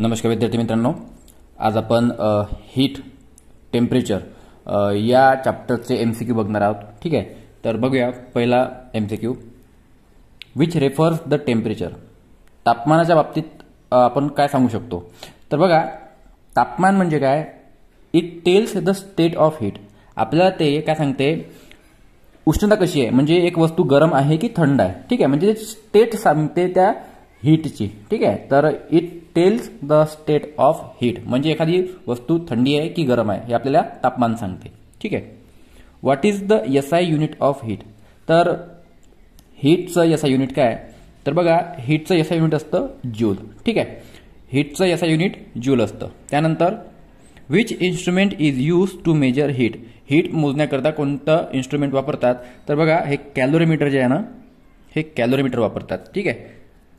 नमस्कार विद्यार्थी मित्रांनो, आज आपण हीट टेम्परेचर या चॅप्टरचे एमसीक्यू बघणार आहोत. ठीक आहे, तर बघूया. पहिला MCQ, which refers the temperature. तापमानाच्या बाबतीत आपण काय सांगू शकतो. तर बघा, तापमान म्हणजे काय. It tells the state of heat. आपल्याला ते काय सांगते, उष्णता कशी आहे, म्हणजे एक वस्तू गरम आहे की थंड आहे. ठीक आहे, म्हणजे स्टेट सांगते त्या हीटची. ठीक आहे, तर it tells the state of heat म्हणजे एखादी वस्तू थंडी आहे की गरम आहे हे आपल्याला तापमान सांगते. ठीक आहे. What is the SI unit of heat. तर हीटचं एसआय युनिट काय. तर बघा, हीटचं एसआय युनिट असतं जूल. ठीक आहे, हीटचं एसआय युनिट जूल असतं. त्यानंतर which instrument is use to measure heat. Heat मोजण्याकरता कोणतं इन्स्ट्रुमेंट वापरतात. तर बघा, हे कॅलोरीमीटर जे आहे ना, हे कॅलोरीमीटर वापरतात. ठीक आहे.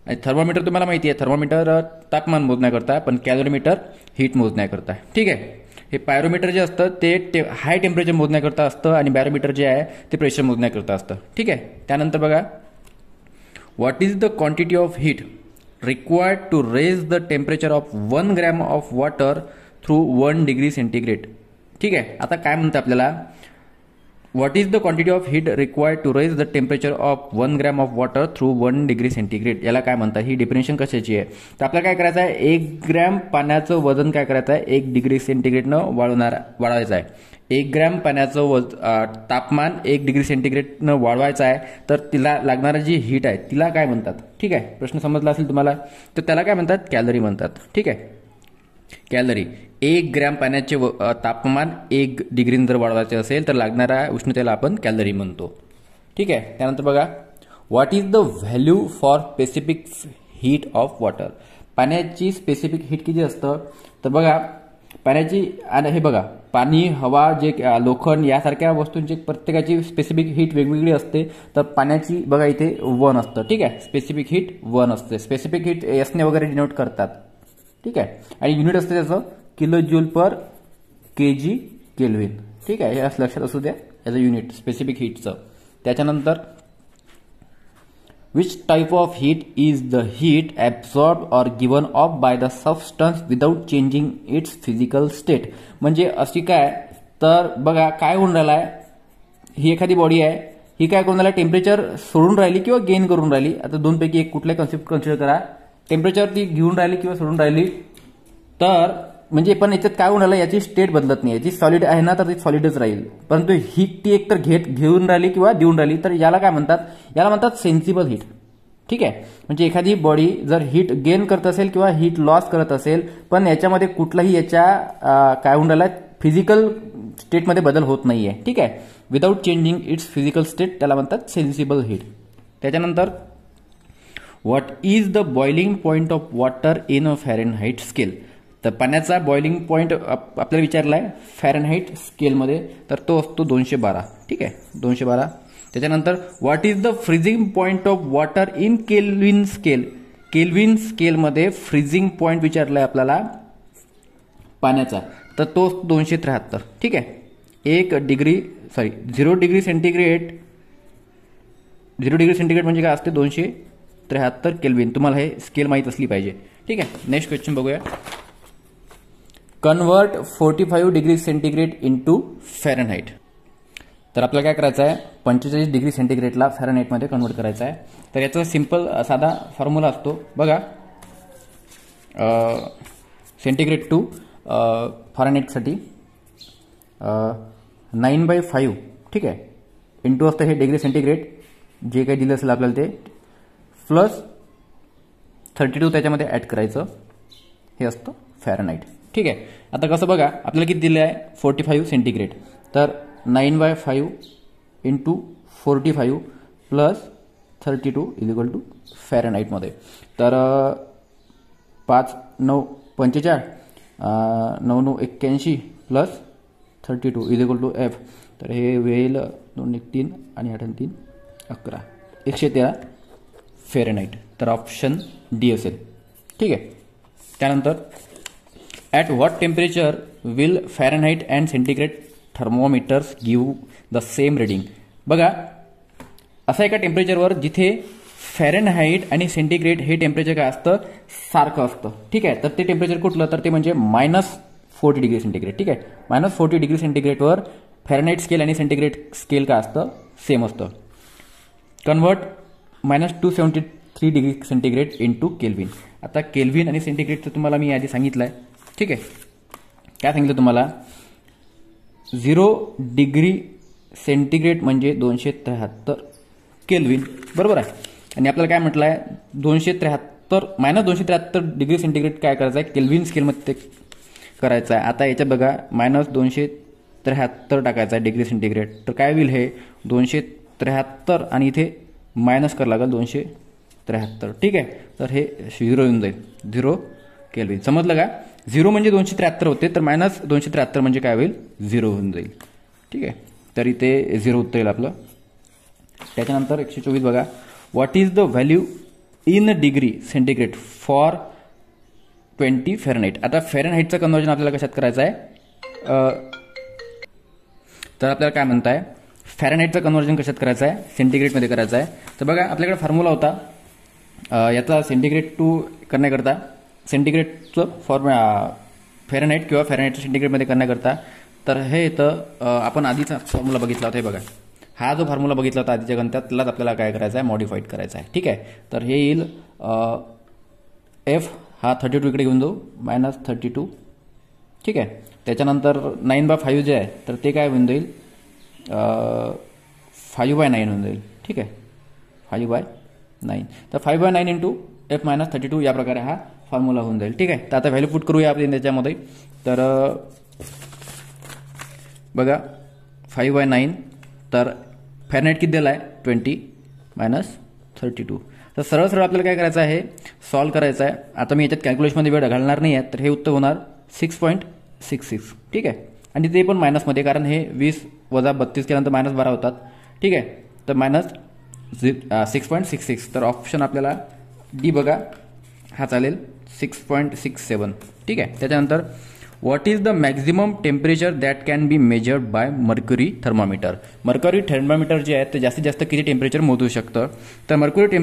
आणि थर्मोमीटर तुम्हाला माहिती आहे, थर्मोमीटर तापमान मोजण्याकरता, पण कॅलोरीमीटर हीट मोजण्याकरता. ठीक आहे. हे पायरोमीटर जे असतं ते हाय टेम्परेचर मोजण्याकरता असतं आणि बॅरोमीटर जे आहे ते प्रेशर मोजण्याकरता असतं. ठीक आहे. त्यानंतर बघा, what is the quantity of heat required to raise the temperature of 1 gram of water through 1 degree centigrade. ठीक आहे. आता काय म्हणतं आपल्याला, what is the quantity of heat required to raise the temperature of 1 gram of water through 1 degree centigrade. याला काय म्हणतात, ही definition कशाची आहे. तर आपल्याला काय करायचं आहे, 1 ग्रॅम पाण्याचं वजन काय करायचं आहे, 1 डिग्री सेंटीग्रेडनं वाढवायचं आहे. 1 ग्रॅम पाण्याचं तापमान 1 डिग्री सेंटीग्रेडनं वाढवायचं आहे. तर तिला लागणारी जी हीट आहे तिला काय म्हणतात. ठीक आहे, प्रश्न समजला असेल तुम्हाला. तर त्याला काय म्हणतात, कॅलरी म्हणतात. ठीक आहे, कॅलरी. 1 ग्रॅम पाण्याचे तापमान 1 डिग्रीने जर वाढवायचे असेल तर लागणाऱ्या उष्णतेला आपण कॅलरी म्हणतो. ठीक आहे. त्यानंतर बघा, what is the value for specific heat of water. पाण्याची स्पेसिफिक हीट किती असतं. तर बघा, पाण्याची, आणि हे बघा, पाणी, हवा, जे लोखंड यासारख्या वस्तूंची प्रत्येकाची स्पेसिफिक हीट वेगवेगळी असते. तर पाण्याची बघा इथे 1 असतं. ठीक आहे, स्पेसिफिक हीट 1 असते. स्पेसिफिक हीट एसने वगैरे डिनोट करतात. ठीक आहे, आणि युनिट असते त्याचं किलो जूल पर केजी केल्विन. ठीक आहे, हे लक्षात असू द्या, ॲज अ युनिट स्पेसिफिक हीटचं. त्याच्यानंतर which type of heat is the heat absorb or given of by the substance without changing it's physical state. म्हणजे अशी काय, तर बघा काय होऊन राहिला आहे, ही एखादी बॉडी आहे, ही काय करून राहिली, टेम्परेचर सोडून राहिली किंवा गेन करून राहिली. आता दोनपैकी एक कुठलाही कन्सेप्ट कन्सिडर करा. टेम्परेचर ती घेऊन राहिली किंवा सोडून राहिली, तर म्हणजे पण याच्यात काय होऊन राहिलं, याची स्टेट बदलत नाही. याची सॉलिड आहे ना, तर ती सॉलिडच राहील. परंतु हीट ती एकतर घेऊन राहिली किंवा देऊन राहिली, तर याला काय म्हणतात, याला म्हणतात सेन्सिबल हीट. ठीक आहे, म्हणजे एखादी बॉडी जर हीट गेन करत असेल किंवा हीट लॉस करत असेल, पण याच्यामध्ये कुठलाही याच्या काय होऊन राहिला, फिजिकल स्टेटमध्ये बदल होत नाहीये. ठीक आहे, without changing it's physical state, त्याला म्हणतात सेन्सिबल हीट. त्याच्यानंतर what is the boiling point of water in a Fahrenheit scale. तर पाण्याचा बॉइलिंग पॉईंट आपल्याला विचारला आहे फॅरेनहाइट स्केलमध्ये, तर तो असतो 212. ठीक आहे, 212. त्याच्यानंतर what is the freezing point of water in kelvin scale. Kelvin स्केलमध्ये फ्रीजिंग पॉईंट विचारला आहे आपल्याला पाण्याचा, तर तो 273. ठीक आहे, 0 डिग्री सेंटीग्रेड. 0 डिग्री सेंटीग्रेड म्हणजे काय असते, 273 केल्विन. तुम्हाला हे स्केल माहीत असली पाहिजे. ठीक आहे. नेक्स्ट क्वेश्चन बघूया. Convert 45 degree centigrade into Fahrenheit. तर आपल्याला काय करायचं आहे, 45 डिग्री सेंटीग्रेडला फॅरेनहाइटमध्ये कन्वर्ट करायचं आहे. तर याचा सिंपल साधा फॉर्म्युला असतो बघा, सेंटीग्रेड टू फॅरेनहाइटसाठी 9/5. ठीक आहे, इंटू असतं हे डिग्री सेंटीग्रेड जे काही दिलं असेल आपल्याला ते, प्लस 32 त्याच्यामध्ये ॲड करायचं, हे असतं फॅरेनहाइट. ठीक आहे. आता कसं बघा, आपल्याला किती दिलं आहे, 45 सेंटीग्रेड. तर 9/5 into 45 plus 32 is equal to फॅरेनहाइटमध्ये. तर 5 9 45, 9 9 81 plus 32 is equal to F. तर हे होईल 2 1 3 आणि 8 3 11, 113 फॅरेनहाइट. तर ऑप्शन डी असेल. ठीक आहे. त्यानंतर at what temperature will Fahrenheit and centigrade thermometers give the same reading. बघा, असा एका टेम्परेचरवर जिथे फॅरेनहाईट आणि सेंटीग्रेड हे टेम्परेचर काय असतं, सारखं असतं. ठीक आहे, तर ते टेम्परेचर कुठलं, तर ते म्हणजे -40 डिग्री सेंटीग्रेड. ठीक आहे, -40 डिग्री सेंटीग्रेडवर फॅरेनहाईट स्केल आणि सेंटीग्रेड स्केल काय असतं, सेम असतं. Convert -273 degree centigrade into kelvin. आता केल्विन आणि सेंटीग्रेडचं तुम्हाला मी आधी सांगितलं आहे. ठीक आहे, काय सांगितलं तुम्हाला, 0 डिग्री सेंटीग्रेड म्हणजे 273 केल्विन, बरोबर आहे. आणि आपल्याला काय म्हटलं आहे, -273 डिग्री सेंटीग्रेड काय करायचं आहे, केल्विन स्केलमध्ये करायचं आहे. आता याच्यात बघा -273 टाकायचं आहे डिग्री सेंटीग्रेड, तर काय होईल, हे 273 आणि इथे मायनस करावं लागेल 273. ठीक आहे, तर हे 0 येऊन जाईल, 0 केल्विन. समजलं का, 0 म्हणजे 273 होते, तर -273 म्हणजे काय होईल, 0 होऊन जाईल. ठीक आहे, तर इथे 0 उत्तर येईल आपलं. त्याच्यानंतर 124 बघा, what is the value in degree centigrade for 20 Fahrenheit. आता फॅरेनहाईटचं कन्वर्जन आपल्याला कशात करायचं आहे, तर आपल्याला काय म्हणताय, फॅरेनहाईटचं कन्वर्जन कशात करायचं आहे, सेंटीग्रेडमध्ये करायचं आहे. तर बघा आपल्याकडे फॉर्म्युला होता याचा, सेंटीग्रेड टू करण्याकरता, सेंटीग्रेडचं फॅरेनहाईट किंवा फॅरेनहाईटचं सेंटीग्रेडमध्ये करण्याकरता, तर हे इथं आपण आधीचा फॉर्म्युला बघितला होता. हे बघा, हा जो फॉर्म्युला बघितला होता आधीच्या गणितात, त्यालाच आपल्याला काय करायचं आहे, मॉडिफाईड करायचं आहे. ठीक आहे, तर हे येईल एफ हा 32 इकडे घेऊन जाऊ, -32. ठीक आहे, त्याच्यानंतर 9/5 जे आहे, तर ते काय होऊन जाईल, 5/9 होऊन जाईल. ठीक आहे, 5/9. तर 5/9 इंटू F -32 या प्रकारे हा फॉर्म्युला होऊन जाईल. ठीक आहे, तर आता व्हॅल्यू पुट करूया आपण त्याच्यामध्ये. तर बघा 5/9, तर फॅरेनहाईट किती दिला आहे, 20 -32. तर सरळ सरळ आपल्याला काय करायचं आहे, सॉल्व करायचं आहे. आता मी याच्यात कॅल्क्युलेशनमध्ये वेळ घालणार नाही आहे, तर हे उत्तर होणार 6.66. ठीक आहे, आणि ते पण मायनसमध्ये, कारण हे 20 वजा 32 केल्यानंतर -12 होतात. ठीक आहे, तर -6.66. तर ऑप्शन आपल्याला डी बघा हा चालेल, 6.67. ठीक आहे, त्याच्यानंतर what is the maximum temperature that can be measured by mercury thermometer. Mercury thermometer जे आहे ते जास्तीत जास्त किती टेम्परेचर मोजू शकतं, तर मर्क्युरी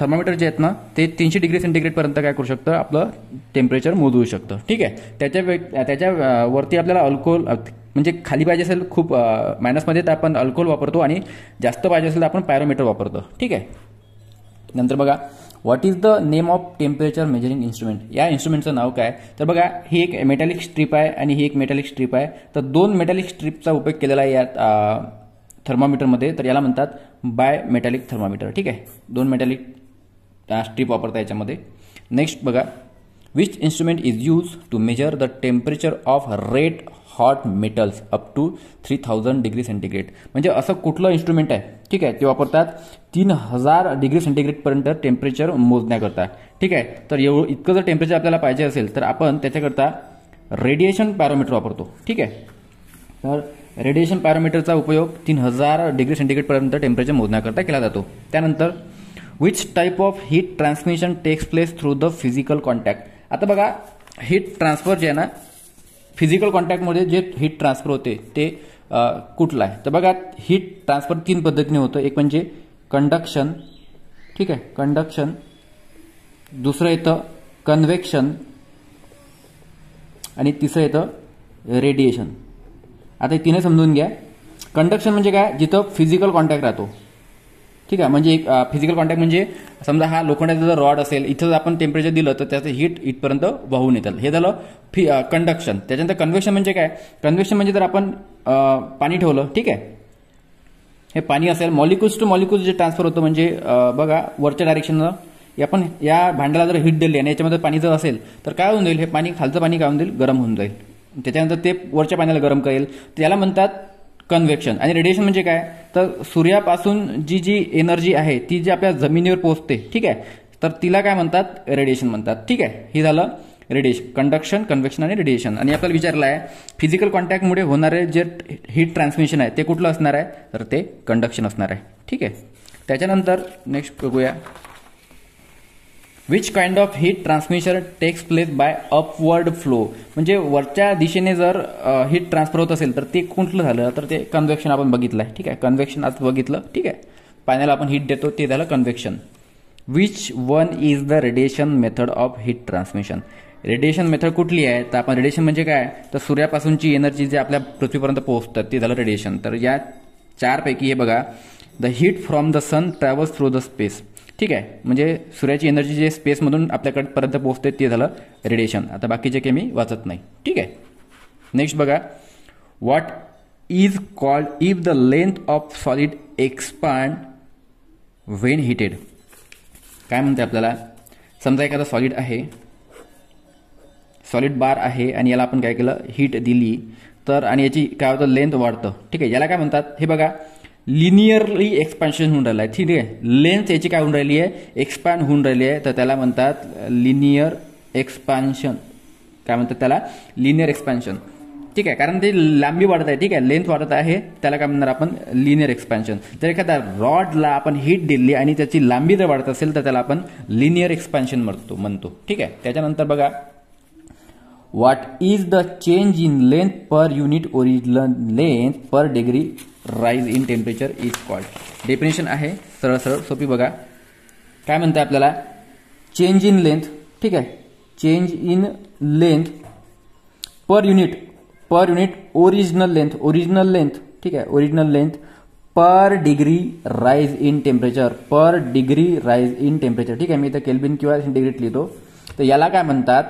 थर्मामीटर जे आहेत ना, ते 300 डिग्री सेंटीग्रेडपर्यंत काय करू शकतं, आपलं टेम्परेचर मोजू शकतं. ठीक आहे, त्याच्यावरती आपल्याला अल्कोहोल, म्हणजे खाली पाहिजे असेल खूप मायनसमध्ये, तर आपण अल्कोहोल वापरतो, आणि जास्त पाहिजे असेल तर आपण पायरोमीटर वापरतो. ठीक आहे, नंतर बघा, what is the name of temperature measuring instrument. या इन्स्ट्रुमेंटचं नाव काय, तर बघा ही एक मेटॅलिक स्ट्रीप आहे आणि ही एक मेटॅलिक स्ट्रीप आहे. तर 2 मेटॅलिक स्ट्रीपचा उपयोग केलेला आहे या थर्मामीटरमध्ये, तर याला म्हणतात बाय मेटॅलिक थर्मामीटर. ठीक आहे, 2 मेटॅलिक स्ट्रीप वापरता याच्यामध्ये. नेक्स्ट बघा, which instrument is use to measure the temperature of red hot metals up to 3000 degree centigrade. म्हणजे असं कुठलं इन्स्ट्रुमेंट आहे, ठीक आहे, ते वापरतात 3000 डिग्री सेंटीग्रेडपर्यंत टेम्परेचर मोजण्याकरता. ठीक आहे, तर इतकं जर टेम्परेचर आपल्याला पाहिजे असेल, तर आपण त्याच्याकरता रेडिएशन पॅरोमीटर वापरतो. ठीक आहे, तर रेडिएशन पॅरोमीटरचा उपयोग 3000 डिग्री सेंटीग्रेडपर्यंत टेम्परेचर मोजण्याकरता केला जातो. त्यानंतर which type of heat transmission takes place through the physical contact. आता बघा, हीट ट्रान्सफर जे आहे ना, फिजिकल कॉन्टॅक्टमध्ये जे हीट ट्रान्सफर होते ते कुठलं आहे, तर बघा हीट ट्रान्सफर 3 पद्धतीने होतं. एक म्हणजे कंडक्शन. ठीक आहे, कंडक्शन. दुसरं येतं कन्व्हेक्शन, आणि तिसरं येतं रेडिएशन. आता हे तिने समजून घ्या. कंडक्शन म्हणजे काय, जिथं फिजिकल कॉन्टॅक्ट राहतो. ठीक आहे, म्हणजे एक फिजिकल कॉन्टॅक्ट म्हणजे समजा हा लोखंडाचा जर रॉड असेल, इथं जर आपण टेम्परेचर दिलं तर त्याचं हीट इथपर्यंत वाहून येतं. हे झालं कंडक्शन. त्याच्यानंतर कन्व्हेक्शन म्हणजे काय, कन्व्हेक्शन म्हणजे जर आपण पाणी ठेवलं, ठीक आहे, हे पाणी असेल, मॉलिक्युल्स टू मॉलिक्युल्स जे ट्रान्सफर होतं, म्हणजे बघा वरच्या डायरेक्शननं आपण या भांड्याला जर हीट दिली आणि याच्यामध्ये पाणी जर असेल, तर काय होऊन जाईल, हे पाणी खालचं पाणी काय होऊन जाईल, गरम होऊन जाईल. त्याच्यानंतर ते वरच्या पाण्याला गरम करेल, त्याला म्हणतात कन्व्हेक्शन. आणि रेडिएशन म्हणजे काय, तर सूर्यापासून जी एनर्जी आहे ती जी आपल्या जमिनीवर पोहोचते, ठीक आहे, तर तिला काय म्हणतात, रेडिएशन म्हणतात. ठीक आहे, हे झालं रेडिएशन, कंडक्शन, कन्व्हेक्शन आणि रेडिएशन. आणि आपल्याला विचारलं आहे फिजिकल कॉन्टॅक्टमुळे होणारे जे हीट ट्रान्समिशन आहे ते कुठलं असणार आहे, तर ते कंडक्शन असणार आहे. ठीक आहे, त्याच्यानंतर नेक्स्ट बघूया, which kind of heat transmission takes place by upward flow. म्हणजे वरच्या दिशेने जर हीट ट्रान्सफर होत असेल तर ते कुठलं झालं, तर ते कन्व्हेक्शन आपण बघितलं आहे. ठीक आहे, कन्व्हेक्शन आज बघितलं. ठीक आहे, पाण्याला आपण हीट देतो, ते झालं convection. Which one is the radiation method of heat transmission. Radiation method कुठली आहे, तर आपण रेडिएशन म्हणजे काय, तर सूर्यापासूनची एनर्जी जे आपल्या पृथ्वीपर्यंत पोहोचतात ते झालं रेडिएशन. तर या चारपैकी हे बघा, the heat from the sun travels through the space. ठीक आहे, म्हणजे सूर्याची एनर्जी जे स्पेसमधून आपल्याकडे पर्यंत पोहोचते ते झालं रेडिएशन. आता बाकीचे काही मी वाचत नाही. ठीक आहे, नेक्स्ट बघा, what is called if the length of solid expand when heated. काय म्हणते आपल्याला, समजा एखादा सॉलिड आहे, सॉलिड बार आहे आणि याला आपण काय केलं, हीट दिली तर, आणि याची काय होतं, लेंथ वाढतं. ठीक आहे, याला काय म्हणतात, हे बघा लिनियरली एक्सपान्शन होऊन राहिलं आहे. ठीक आहे, लेंथ याची काय होऊन राहिली आहे, एक्सपांड होऊन राहिली आहे, तर त्याला म्हणतात लिनियर एक्सपान्शन. काय म्हणतात त्याला, लिनियर एक्सपान्शन. ठीक आहे, कारण ते लांबी वाढत आहे. ठीक आहे, लेंथ वाढत आहे, त्याला काय म्हणणार आपण, लिनियर एक्सपान्शन. जर एखाद्या रॉडला आपण हीट दिली आणि त्याची लांबी जर वाढत असेल तर त्याला आपण लिनियर एक्सपान्शन म्हणतो. ठीक आहे, त्याच्यानंतर बघा, what is the change in length per unit original length per degree rise in temperature is called. Definition आहे सरळ सरळ सोपी बघा. काय म्हणते आपल्याला, चेंज इन लेंथ. ठीक आहे, change in length per unit original length. ठीक आहे, original length per degree rise in temperature. ठीक आहे, मी इथं केल्विन किंवा सेंटीग्रेड लिहितो. तर याला काय म्हणतात,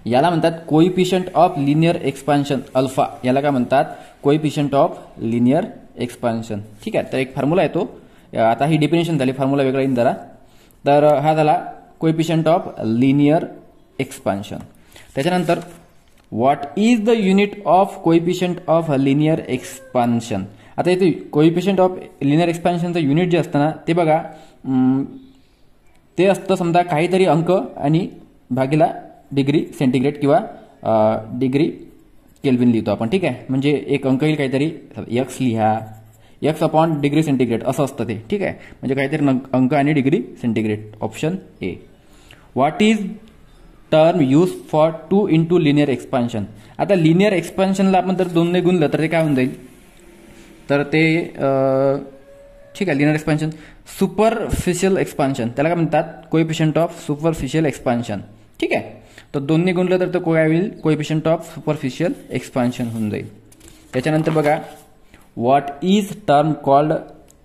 याला म्हणतात coefficient of linear expansion alpha. याला काय म्हणतात, कोइफिशियंट ऑफ लिनियर एक्सपान्शन. ठीक आहे, तर एक फॉर्म्युला येतो. आता ही डेफिनेशन झाली, फॉर्म्युला वेगळा येईल जरा. तर हा झाला कोइफिशियंट ऑफ लिनियर एक्सपान्शन. त्याच्यानंतर what is the unit of coefficient of linear expansion. आता इथे कोइफिशियंट ऑफ लिनियर एक्सपान्शनचं युनिट जे असतं ना, ते बघा, ते असतं समजा काहीतरी अंक आणि भागीला डिग्री सेंटीग्रेड किंवा डिग्री केल्विन लिहितो आपण. ठीक आहे, म्हणजे एक अंक येईल काहीतरी, एक्स लिहा, एक्स अपॉन डिग्री सेंटीग्रेड असं असतं ते. ठीक आहे, म्हणजे काहीतरी अंक आणि degree centigrade. Option A. What is term use for 2 into linear expansion. आता लिनियर एक्सपान्शनला आपण जर 2 ने गुणलं तर ते काय होऊन जाईल, तर ते ठीक आहे, लिनियर एक्सपान्शन सुपरफिशियल एक्सपान्शन. त्याला काय म्हणतात, कोइफिशियंट ऑफ सुपरफिशियल एक्सपान्शन. ठीक आहे, तर 2 ने गुणलं तर काय होईल, कोइफिशियंट ऑफ सुपरफिशियल एक्सपान्शन होऊन जाईल. त्याच्यानंतर बघा, what is term called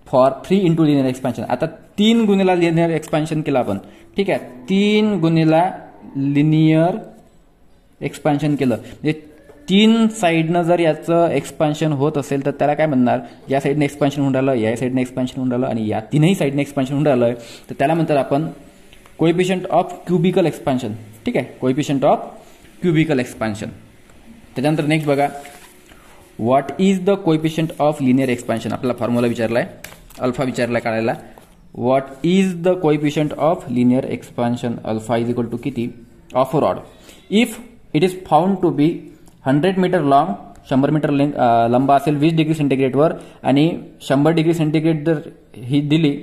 for 3 into linear expansion. आता 3 गुणिला लिनियर एक्सपान्शन केलं आपण. ठीक आहे, 3 गुणिला लिनियर एक्सपान्शन केलं, म्हणजे 3 साईडनं जर याचं एक्सपान्शन होत असेल तर त्याला काय म्हणणार, या साईडने एक्सपान्शन होऊन राहिलं, या साईडने एक्सपान्शन होऊन राहिलं आणि या तीनही साईडने एक्सपान्शन होऊन राहिलं, तर त्याला म्हणतात आपण कोइफिशियंट ऑफ क्युबिकल एक्सपान्शन. ठीक आहे, कोइफिशियंट ऑफ क्युबिकल एक्सपान्शन. त्याच्यानंतर नेक्स्ट बघा, what is the coefficient of linear expansion. आपल्याला फॉर्म्युला विचारलाय, अल्फा विचारलाय काढायला. What is the coefficient of linear expansion, alpha is equal to किती, of rod. If it is found to be 100 metre long, 100 metre लंबा असेल 20 degree सेंटीग्रेडवर, आणि 100 degree centigrade जर ही दिली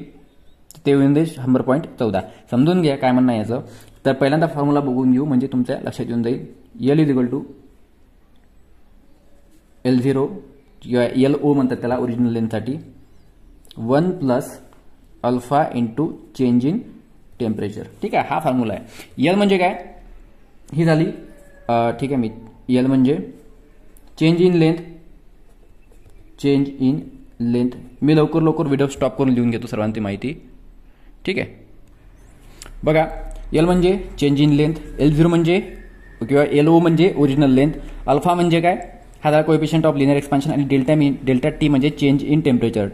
ते होऊन दे 100.14. समजून घ्या काय म्हणणं याचं. तर पहिल्यांदा फॉर्म्युला बघून घेऊ म्हणजे तुमच्या लक्षात येऊन जाईल. L is equal to L0 किंवा LO म्हणतात त्याला ओरिजिनल लेंथसाठी, 1 plus alpha into change in temperature. ठीक आहे, हा फॉर्म्युला आहे. एल म्हणजे काय, ही झाली. ठीक आहे, मी एल म्हणजे चेंज इन लेंथ. मी लवकर व्हिडिओ स्टॉप करून लिहून घेतो सर्वांची माहिती. ठीक आहे, बघा, एल म्हणजे चेंज इन लेंथ, L0 म्हणजे किंवा LO म्हणजे ओरिजिनल लेंथ, अल्फा म्हणजे काय, हा झाला कोएफिशियंट ऑफ लिनियर एक्सपान्शन, आणि डेल्टा टी म्हणजे change in temperature.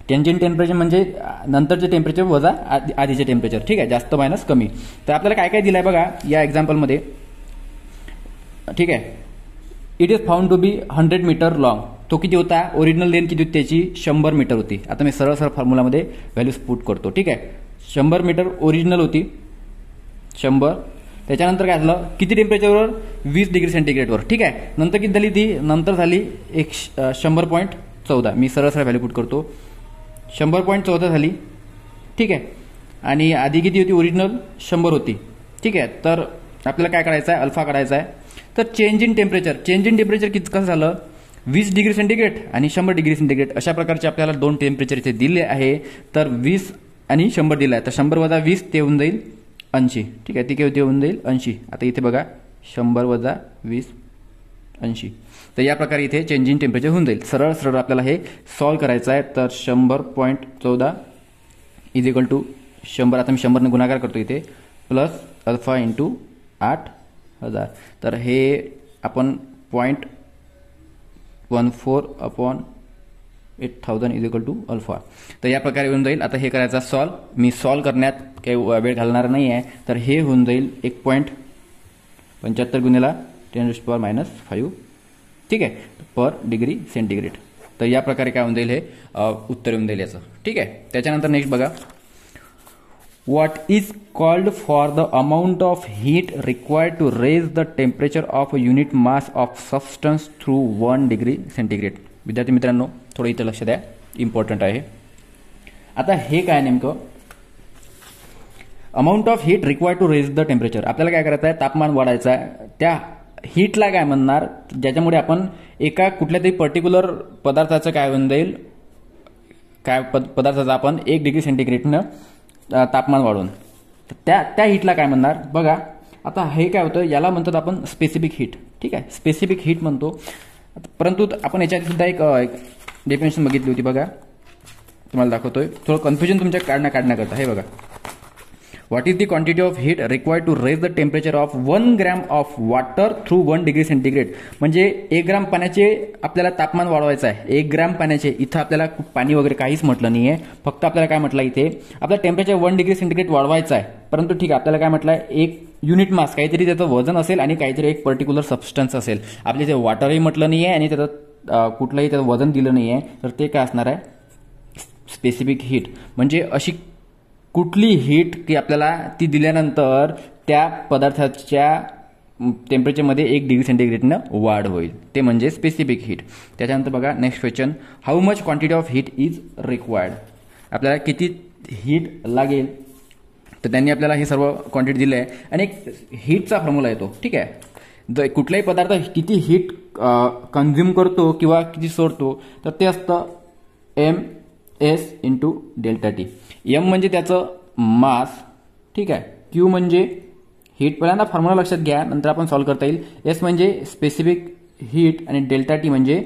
Change in temperature म्हणजे नंतरचे टेम्परेचर वजा आधीचे टेम्परेचर. ठीक आहे, जास्त मायनस कमी. तर आपल्याला काय काय दिलंय बघा या एक्झाम्पलमध्ये. ठीक आहे, it is found to be 100 metre long. तो किती होता, ओरिजिनल लेंथ किती होती त्याची, 100 मीटर होती. आता मी सरळ फॉर्म्युलामध्ये व्हॅल्यूज पुट करतो. ठीक आहे, 100 मीटर ओरिजिनल होती, 100. त्याच्यानंतर काय झालं, किती टेम्परेचरवर, 20 डिग्री सेंटीग्रेडवर. ठीक आहे, नंतर किती झाली ती, नंतर झाली 100.14. मी सरळ व्हॅल्यू पुट करतो, 100.14 झाली. ठीक आहे, आणि आधी किती होती, ओरिजिनल 100 होती. ठीक आहे, तर आपल्याला काय करायचं आहे, अल्फा काढायचा आहे. तर चेंज इन टेम्परेचर किती कसं झालं, 20 डिग्री सेंटीग्रेड आणि 100 डिग्री सेंटीग्रेड अशा प्रकारचे आपल्याला 2 टेम्परेचर इथे दिले आहे. तर 20 आणि 100 दिला आहे, तर 100 वजा 20 ते होऊन जाईल 80. ठीक आहे, ते होऊन जाईल 80. आता इथे बघा 100 वजा 20 80. तर या प्रकारे इथे चेंज इन टेम्परेचर होऊन जाईल. सरळ सरळ आपल्याला हे सॉल्व्ह करायचं आहे. तर 100.14 इज इक्वल टू 100. आता मी 100 ने गुणाकार करतो इथे, प्लस अल्फा इंटू 8000. तर हे आपण 0.14 upon 8000 is equal to alpha. तर या प्रकारे होऊन जाईल. आता हे करायचा सॉल्व. मी सॉल्व करण्यात काही वेळ घालणार नाही आहे. तर हे होऊन जाईल 1.75 गुणिला 10⁻⁵. ठीक आहे, पर डिग्री सेंटीग्रेड. तर या प्रकारे काय होऊन जाईल, हे उत्तर येऊन जाईल याचं. ठीक आहे, त्याच्यानंतर नेक्स्ट बघा, what is called for the amount of heat required to raise the temperature of a unit mass of substance through 1 degree centigrade. विद्यार्थी मित्रांनो, थोडं इथं लक्ष द्या, इम्पॉर्टंट आहे. आता हे काय नेमकं, amount of heat required to raise the temperature. आपल्याला काय करायचं आहे, तापमान वाढायचं आहे. त्या हीटला काय म्हणणार, ज्याच्यामुळे आपण एका कुठल्या तरी पर्टिक्युलर पदार्थाचं काय होऊन जाईल, काय पदार्थाचं आपण 1 डिग्री सेंटीग्रेडनं तापमान वाढवून, त्या हीटला काय म्हणणार बघा. आता हे काय होतं, याला म्हणतात आपण स्पेसिफिक हीट. ठीक आहे, स्पेसिफिक हीट म्हणतो. परंतु आपण याच्यात सुद्धा एक डेफिनेशन बघितली होती बघा, तुम्हाला दाखवतोय. थोडं कन्फ्युजन तुमच्या काढण्याकरता हे बघा, what is the quantity of heat required to raise the temperature of 1 gram of water through 1 degree centigrade. म्हणजे 1 ग्रॅम पाण्याचे आपल्याला तापमान वाढवायचं आहे. 1 ग्रॅम पाण्याचे, इथं आपल्याला पाणी वगैरे काहीच म्हटलं नाहीये, फक्त आपल्याला काय म्हटलं इथे, आपलं टेम्परेचर 1 डिग्री सेंटीग्रेड वाढवायचं आहे. परंतु ठीक आहे, आपल्याला काय म्हटलंय, एक युनिट मास, काहीतरी त्याचं वजन असेल आणि काहीतरी एक पर्टिक्युलर सबस्टन्स असेल. आपल्या इथे वॉटरही म्हटलं नाहीये आणि त्याचं कुठलंही त्याचं वजन दिलं नाहीये. तर ते काय असणार आहे, स्पेसिफिक हीट. म्हणजे अशी कुठली हीट की आपल्याला ती दिल्यानंतर त्या पदार्थाच्या टेम्परेचरमध्ये 1 डिग्री सेंटीग्रेडनं वाढ होईल, ते म्हणजे स्पेसिफिक हीट. त्याच्यानंतर बघा next question, how much quantity of heat is required. आपल्याला किती हीट लागेल, तर त्यांनी आपल्याला हे सर्व क्वांटिटी दिलं आहे आणि एक हीटचा फॉर्म्युला येतो. ठीक आहे, कुठलाही पदार्थ किती हीट कन्झ्युम करतो किंवा किती सोडतो, तर ते असतं MS into delta T. M म्हणजे त्याचं मास, ठीक आहे, क्यू म्हणजे हीट. पहिल्यांदा फॉर्म्युला लक्षात घ्या, नंतर आपण सॉल्व्ह करता येईल. एस म्हणजे स्पेसिफिक हीट आणि डेल्टा टी म्हणजे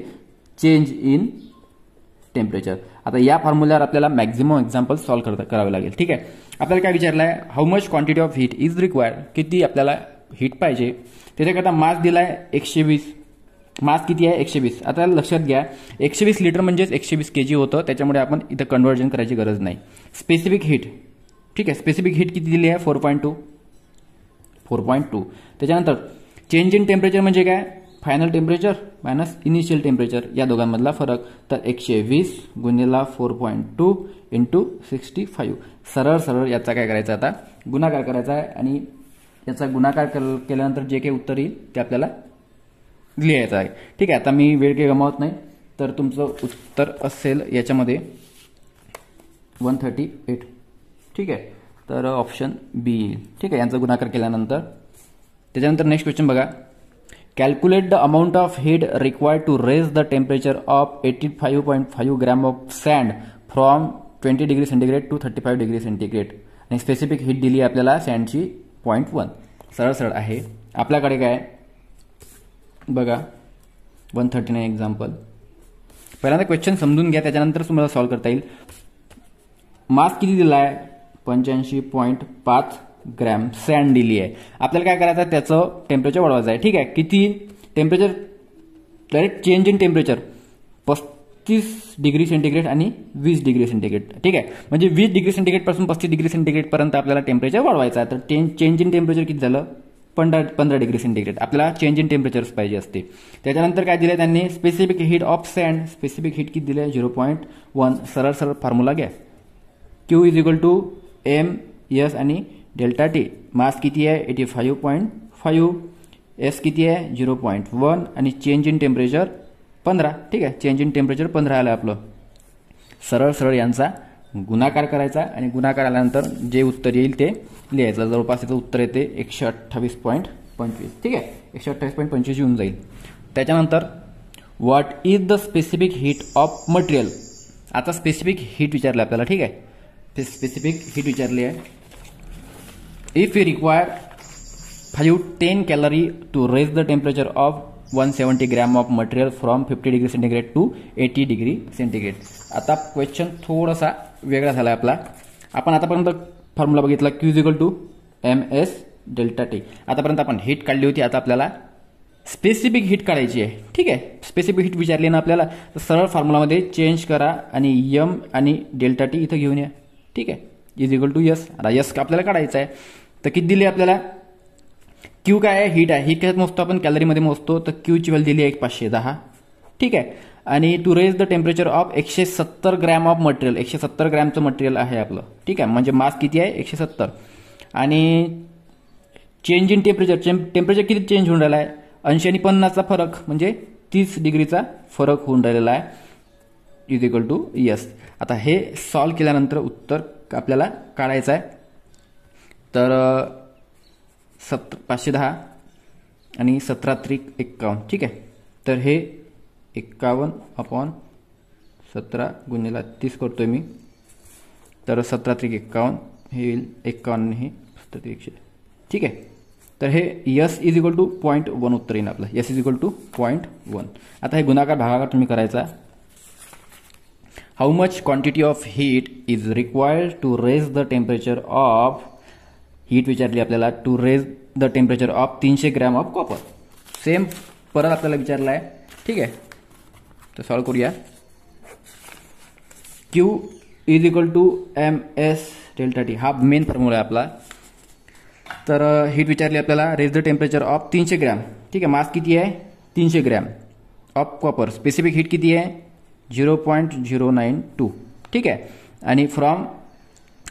चेंज इन टेम्परेचर. आता या फॉर्म्युल्यावर आपल्याला मॅक्झिमम एक्झाम्पल सॉल्व्ह करावे लागेल. ठीक आहे, आपल्याला काय विचारलं आहे, how much quantity of heat is required, किती आपल्याला हीट पाहिजे. त्याच्याकरता मास दिलाय 120. मास किती आहे, 120. आता लक्षात घ्या, 120 लिटर म्हणजेच 120 kg होतं, त्याच्यामुळे आपण इथं कन्व्हर्जन करायची गरज नाही. स्पेसिफिक हीट, ठीक आहे, स्पेसिफिक हीट किती दिली आहे, 4.2. त्याच्यानंतर चेंज इन टेम्परेचर म्हणजे काय, final temperature minus initial temperature, या दोघांमधला फरक. तर 120 गुणिला 4.2 इंटू 65. सरळ सरळ याचा काय करायचा, आता गुणाकार करायचा आहे आणि याचा गुणाकार केल्यानंतर जे काही उत्तर येईल ते आपल्याला लिहायचं आहे. ठीक आहे, आता मी वेळ काही गमावत नाही. तर तुमचं उत्तर असेल याच्यामध्ये 138. ठीक आहे, तर ऑप्शन बी येईल. ठीक आहे, यांचा गुणाकार केल्यानंतर. त्याच्यानंतर नेक्स्ट क्वेश्चन बघा, calculate the amount of heat required to raise the temperature of 85.5 gram of sand from 20 degree centigrade to 35 degree centigrade. आणि स्पेसिफिक हीट दिली आहे आपल्याला सँडची 0.1. सरळ सरळ आहे. आपल्याकडे काय बघा, 139 एक्झाम्पल. पहिल्यांदा क्वेश्चन समजून घ्या, त्याच्यानंतर तुम्हाला सॉल्व्ह करता येईल. मास किती दिला आहे, 85.5 ग्रॅम सँड दिली आहे. आपल्याला काय करायचं आहे, त्याचं टेम्परेचर वाढवायचं आहे. ठीक आहे, किती temperature, direct change in temperature 35 degree centigrade आणि 20 डिग्री सेंटीग्रेड. ठीक आहे, म्हणजे 20 डिग्री सेंटीग्रेड पासून 35 डिग्री सेंटीग्रेड पर्यंत आपल्याला टेम्परेचर वाढवायचं आहे. तर चेंज इन टेम्परेचर किती झालं, 15 डिग्री सेंटीग्रेड. आपल्याला चेंज इन टेम्परेचर्स पाहिजे असते. त्याच्यानंतर काय दिले त्यांनी, specific heat of sand. Specific heat किती दिले, 0.1. सरळ सरळ फॉर्म्युला घ्या, Q is equal to MS आणि डेल्टा टी. मास किती आहे, 85.5. एस किती आहे, 0.1 आणि चेंज इन टेम्परेचर 15. ठीक आहे, चेंज इन टेम्परेचर 15 आलं आपलं. सरळ सरळ यांचा गुणाकार करायचा आणि गुणाकार आल्यानंतर जे उत्तर येईल ते लिहायचं. जवळपास याचं उत्तर येते 128.25. ठीक आहे, 128.25 येऊन जाईल. त्याच्यानंतर what is the specific heat of material. आता स्पेसिफिक हीट विचारलं आपल्याला. ठीक आहे, स्पेसिफिक हीट विचारली आहे. If you require 510 calorie to raise the temperature of 170 gram of material from 50 degree centigrade to 80 degree centigrade. आता क्वेश्चन थोडासा वेगळा झाला आहे आपला. आपण आतापर्यंत फॉर्म्युला बघितला Q is equal to MS delta T. आतापर्यंत आपण हीट काढली होती. आता आपल्याला स्पेसिफिक हीट काढायची आहे. ठीक आहे, स्पेसिफिक हीट विचारली ना आपल्याला, तर सरळ फॉर्म्युलामध्ये चेंज करा आणि M आणि डेल्टा टी इथं घेऊन या. ठीक आहे, इज इक्वल टू S. आता S आपल्याला काढायचं आहे. तर किती दिली आपल्याला? Q काय आहे? हीट आहे. हीट कशात मोजतो आपण? कॅलरीमध्ये मोजतो. तर Q ची व्हॅल्यू दिली आहे 510. ठीक आहे, आणि to raise the temperature of 170 gram of material. 170 ग्रॅमचं मटेरियल आहे आपलं. ठीक आहे, म्हणजे मास किती आहे? 170. आणि चेंज इन टेम्परेचर किती चेंज होऊन राहिला आहे? 80 आणि 50चा फरक म्हणजे 30 डिग्रीचा फरक होऊन राहिलेला आहे. Is equal to S. आता हे सॉल्व्ह केल्यानंतर उत्तर आपल्याला काढायचं आहे. तर 510 आणि 17×51. ठीक आहे, तर हे 51/17 गुणिले 30 करतोय मी. तर 17×51 हे येईल 51 हे 100. ठीक आहे, तर हे S इज इक्वल टू 0.1 उत्तर येईल आपलं. S is equal to 0.1. आता हे गुणाकार भागाकार तुम्ही करायचा. How much quantity of heat is required to raise the temperature of, heat विचारली आपल्याला, to raise the temperature of 300 gram of copper. Same परत आपल्याला विचारलं आहे. ठीक आहे, तर सॉल्व्ह करूया. Q is equal to MS delta T. हा मेन फॉर्म्युला आहे आपला. तर हीट विचारली आपल्याला, raise the temperature of 300 gram. ठीक आहे, मास किती आहे? 300 gram of copper. Specific heat किती आहे? 0.092. ठीक आहे, आणि from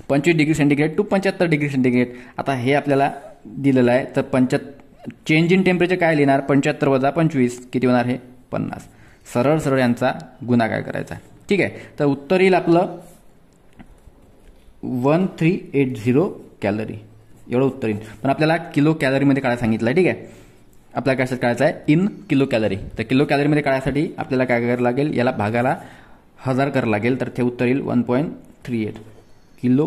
25 degree centigrade to 75 degree centigrade. आता हे आपल्याला दिलेलं आहे. तर चेंज इन टेम्परेचर काय लिहिणार? 75 वजा 25 किती होणार? हे 50. सरळ सरळ यांचा गुणाकार करायचा. ठीक आहे, तर उत्तर येईल आपलं 1380 कॅलरी. एवढं उत्तर येईल. पण आपल्याला किलो कॅलरीमध्ये काढायला सांगितलं आहे. ठीक आहे, आपल्याला कशात काढायचं आहे? In kilo calorie. तर किलो कॅलरीमध्ये काढायसाठी आपल्याला काय करायला लागेल? याला भागाला 1000 करावं लागेल. तर ते उत्तर येईल 1.38 किलो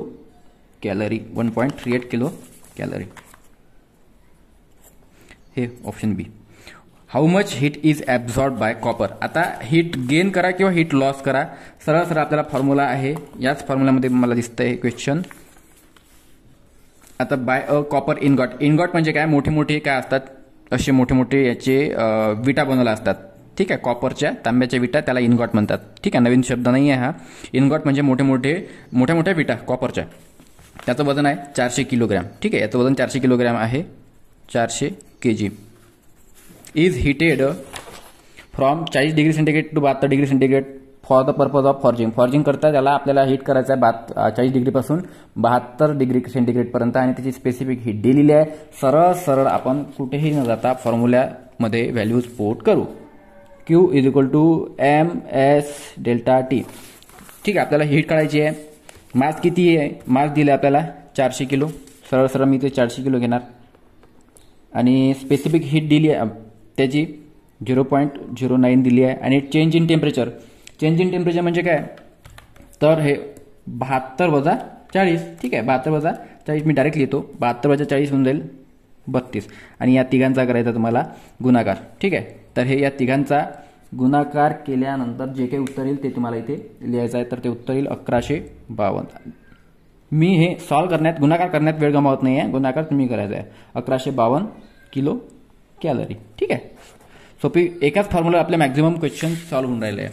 कॅलरी. 1.38 kilo calorie. हे option B. How much heat is absorb by copper. आता हीट गेन करा किंवा हीट लॉस करा. सरळ सरळ आपल्याला फॉर्म्युला आहे. याच फॉर्म्युल्यामध्ये मला दिसतंय क्वेश्चन. आता by a copper ingot. Ingot म्हणजे काय? मोठे मोठे काय असतात? असे मोठे मोठे याचे विटा बनवल्या असतात. ठीक आहे, कॉपरच्या तांब्याच्या विटा, त्याला इनगॉट म्हणतात. ठीक आहे, नवीन शब्द नाही आहे हा. इनगॉट म्हणजे मोठ्या मोठ्या विटा कॉपरच्या. त्याचं वजन आहे 400 किलोग्रॅम. ठीक आहे, याचं वजन 400 किलोग्रॅम आहे. 400 kg. Is heated from 40 degree centigrade to 72 degree centigrade for the purpose of forging. Forging करता त्याला आपल्याला हीट करायचं आहे 40 डिग्रीपासून 72 डिग्री सेंटीग्रेडपर्यंत. आणि त्याची स्पेसिफिक हीट दिलेली आहे. सरळ सरळ आपण कुठेही न जाता फॉर्म्युल्यामध्ये व्हॅल्यूज पोट करू. Q is equal to MS delta T. ठीक आहे, आपल्याला हीट काढायची आहे. मास किती आहे? मास दिले आपल्याला 400 किलो. सरळ सरळ मी ते 400 किलो घेणार. आणि स्पेसिफिक हीट दिली आहे त्याची 0.09 दिली आहे. आणि change in temperature. Change in temperature म्हणजे काय? तर हे 72 वजा 40. ठीक आहे, 72 वजा 40 मी डायरेक्ट लिहितो. 72 वजा 40 होऊन जाईल 32. आणि या तिघांचा करायचा तुम्हाला गुणाकार. ठीक आहे, तर हे या तिघांचा गुणाकार केल्यानंतर जे काही उत्तर येईल ते तुम्हाला इथे लिहायचं आहे. तर ते उत्तर येईल 1152. मी हे सॉल्व्ह करण्यात, गुणाकार करण्यात वेळ गमावत नाही आहे. गुणाकार तुम्ही करायचा आहे. 1152 किलो कॅलरी. ठीक आहे, सोपी. एकाच फॉर्म्युला आपले मॅक्झिमम क्वेश्चन सॉल्व्ह होऊन राहिले आहे.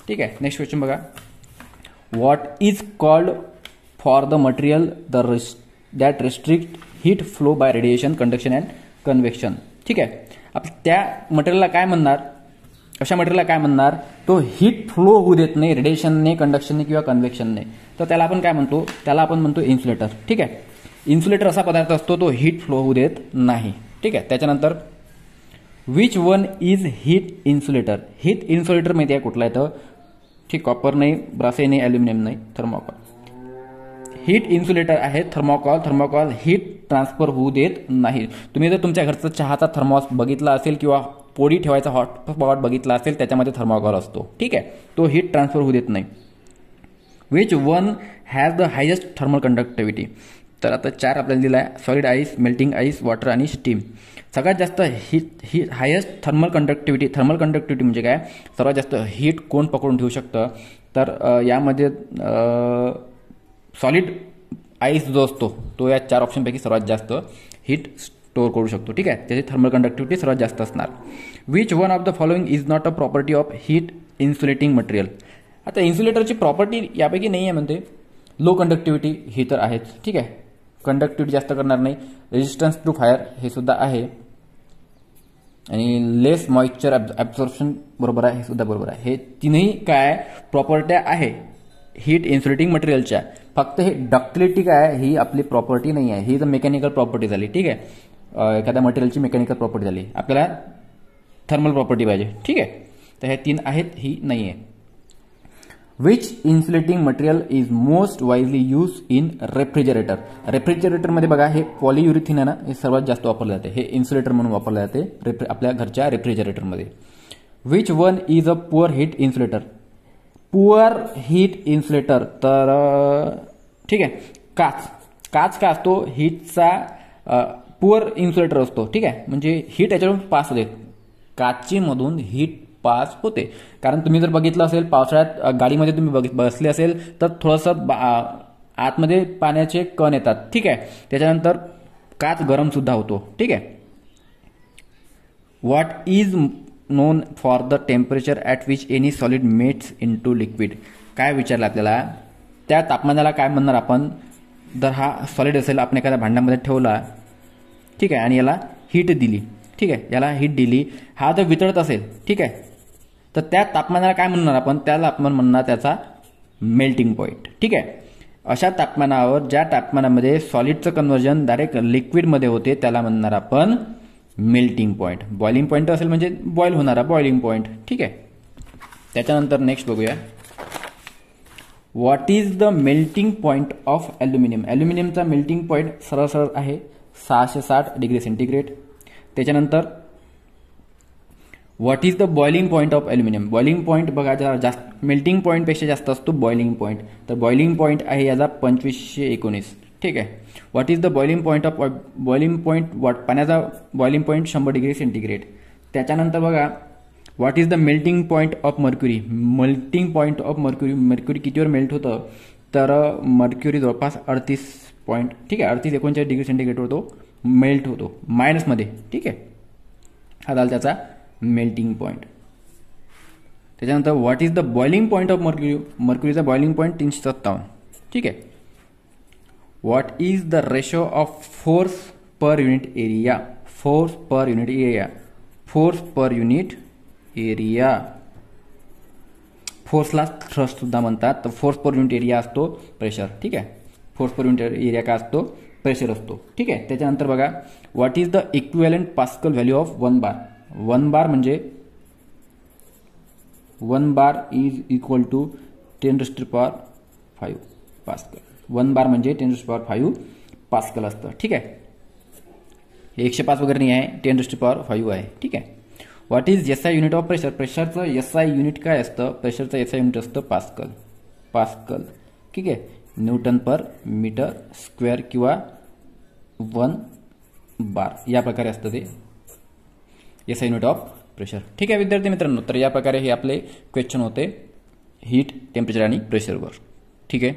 ठीक आहे, नेक्स्ट क्वेश्चन बघा. What is called for the material that restrict heat flow bye radiation, conduction and convection. ठीक आहे, आपण त्या मटेरियलला काय म्हणणार? अशा मटेरियलला काय म्हणणार? तो हीट फ्लो होऊ देत नाही रेडिएशनने, कंडक्शनने किंवा कन्व्हेक्शनने. तर त्याला आपण काय म्हणतो? त्याला आपण म्हणतो इन्सुलेटर. ठीक आहे, इन्सुलेटर असा पदार्थ असतो तो हीट फ्लो होऊ देत नाही. ठीक आहे, त्याच्यानंतर which one is heat insulator. Heat insulator माहिती आहे कुठला येतं? ठीक, कॉपर नाही, ब्रासे नाही, ॲल्युमिनियम नाही, थर्मोकॉल. हीट इन्सुलेटर आहे थर्मोकॉल. थर्मोकॉल हीट ट्रान्सफर होऊ देत नाही. तुम्ही जर तुमच्या घरचा चहाचा थर्मॉस बघितला असेल किंवा पोळी ठेवायचा हॉटपॉट बघितला असेल, त्याच्यामध्ये थर्मोकॉल असतो. ठीक आहे, तो हीट ट्रान्सफर होऊ देत नाही. Which one has the highest thermal conductivity. तर आता 4 आपल्याला दिला आहे, solid ice, melting ice, water आणि स्टीम. सगळ्यात जास्त highest thermal conductivity. Thermal conductivity म्हणजे काय, सर्वात जास्त हीट कोण पकडून ठेवू शकतं, तर यामध्ये सॉलिड आईस जो असतो तो या 4 ऑप्शनपैकी सर्वात जास्त हीट स्टोअर करू शकतो. ठीक आहे, त्याची थर्मल कंडक्टिव्हिटी सर्वात जास्त असणार. Which one of the following is not a property of heat insulating material. आता इन्सुलेटरची प्रॉपर्टी यापैकी नाही आहे म्हणते. लो कंडक्टिव्हिटी ही तर आहेच. ठीक आहे, कंडक्टिव्हिटी जास्त करणार नाही. रेजिस्टन्स टू फायर हे सुद्धा आहे. आणि लेस मॉइश्चर ॲब्झॉर्प्शन बरोबर आहे, हे सुद्धा बरोबर आहे. हे तीनही काय प्रॉपर्ट्या आहे हीट इन्सुलेटिंग मटेरियलच्या. फक्त हे डक्टिलिटी काय ही आपली प्रॉपर्टी नाही आहे, ही तर मेकॅनिकल प्रॉपर्टी झाली. ठीक आहे, एखाद्या मटेरियलची मेकॅनिकल प्रॉपर्टी झाली. आपल्याला थर्मल प्रॉपर्टी पाहिजे. ठीक आहे, तर हे 3 आहेत, ही नाही आहे. Which insulating material is most wisely use in refrigerator. रेफ्रिजरेटरमध्ये बघा हे पॉलियुरिथिन आहे ना, हे सर्वात जास्त वापरलं जाते. हे इन्सुलेटर म्हणून वापरलं जाते आपल्या घरच्या रेफ्रिजरेटरमध्ये. Which one is a poor heat insulator. Poor heat insulator तर ठीक आहे, काच का असतो हीटचा पुअर इन्सुलेटर असतो. ठीक आहे, म्हणजे हीट याच्यावरून पास होते, काचेमधून हीट पास होते. कारण तुम्ही जर बघितलं असेल पावसाळ्यात गाडीमध्ये तुम्ही बसले असेल तर थोडंसं आतमध्ये पाण्याचे कण येतात. ठीक आहे, त्याच्यानंतर काच गरम सुद्धा होतो. ठीक आहे. What is known for the temperature at which any solid melts into liquid. काय विचारलं आपल्याला, त्या तापमानाला काय म्हणणार आपण. जर हा सॉलिड असेल, आपण एखाद्या भांड्यामध्ये ठेवला, ठीक आहे, आणि याला हीट दिली, ठीक आहे, याला हीट दिली, हा जर वितळत असेल, ठीक आहे, तर त्या तापमानाला काय म्हणणार आपण, त्याला आपण म्हणणार त्याचा मेल्टिंग पॉईंट. ठीक आहे, अशा तापमानावर ज्या तापमानामध्ये सॉलिडचं कन्व्हर्जन डायरेक्ट लिक्विडमध्ये होते त्याला म्हणणार आपण मेल्टिंग पॉईंट. बॉइलिंग पॉईंट असेल म्हणजे बॉईल होणारा बॉइलिंग पॉईंट. ठीक आहे, त्याच्यानंतर नेक्स्ट बघूया. What is the melting point of aluminium. ॲल्युमिनियमचा मेल्टिंग पॉईंट सरळ आहे 660 डिग्री सेंटीग्रेड. त्याच्यानंतर what is the boiling point of aluminium. Boiling point बघा जास्त मेल्टिंग पॉईंटपेक्षा जास्त असतो बॉइलिंग पॉईंट. तर बॉइलिंग पॉईंट आहे याचा 2519. ठीक आहे. What is the boiling point of boiling point पाण्याचा बॉइलिंग पॉईंट 100 डिग्री सेंटीग्रेड. त्याच्यानंतर बघा what is the melting point of mercury. Melting point of mercury. Mercury कितीवर melt होतं, तर मर्क्युरी जवळपास 38 पॉईंट, ठीक आहे, 38-39 डिग्री सेंटीग्रेडवर तो मेल्ट होतो मायनसमध्ये. ठीक आहे, हा झाला त्याचा मेल्टिंग पॉईंट. त्याच्यानंतर what is the boiling point of mercury. मर्क्युरीचा बॉइलिंग पॉईंट 357. ठीक आहे. What is the ratio of force per unit area. Force per unit area. Force per unit area. फोर्सला थ्रस्ट सुद्धा म्हणतात. तर फोर्स पर युनिट एरिया असतो pressure. ठीक आहे, फोर्स पर युनिट एरिया काय असतो, प्रेशर असतो. ठीक आहे. त्याच्यानंतर बघा what is the equivalent pascal value of 1 bar. 1 bar म्हणजे 1 bar is equal to 10⁵ pascal. 1 bar म्हणजे 10⁵ पास्कल असतं. ठीक आहे, हे 105 वगैरे नाही आहे, 10⁵ आहे. ठीक आहे. What is SI unit of pressure. प्रेशरचं एसआय युनिट काय असतं, प्रेशरचं एसआय युनिट असतं पास्कल. पास्कल. ठीक आहे, न्यूटन पर मीटर स्क्वेअर किंवा 1 बार या प्रकारे असतं ते एसआय युनिट ऑफ प्रेशर. ठीक आहे विद्यार्थी मित्रांनो, तर या प्रकारे हे आपले क्वेश्चन होते हीट, टेम्परेचर आणि प्रेशरवर. ठीक आहे.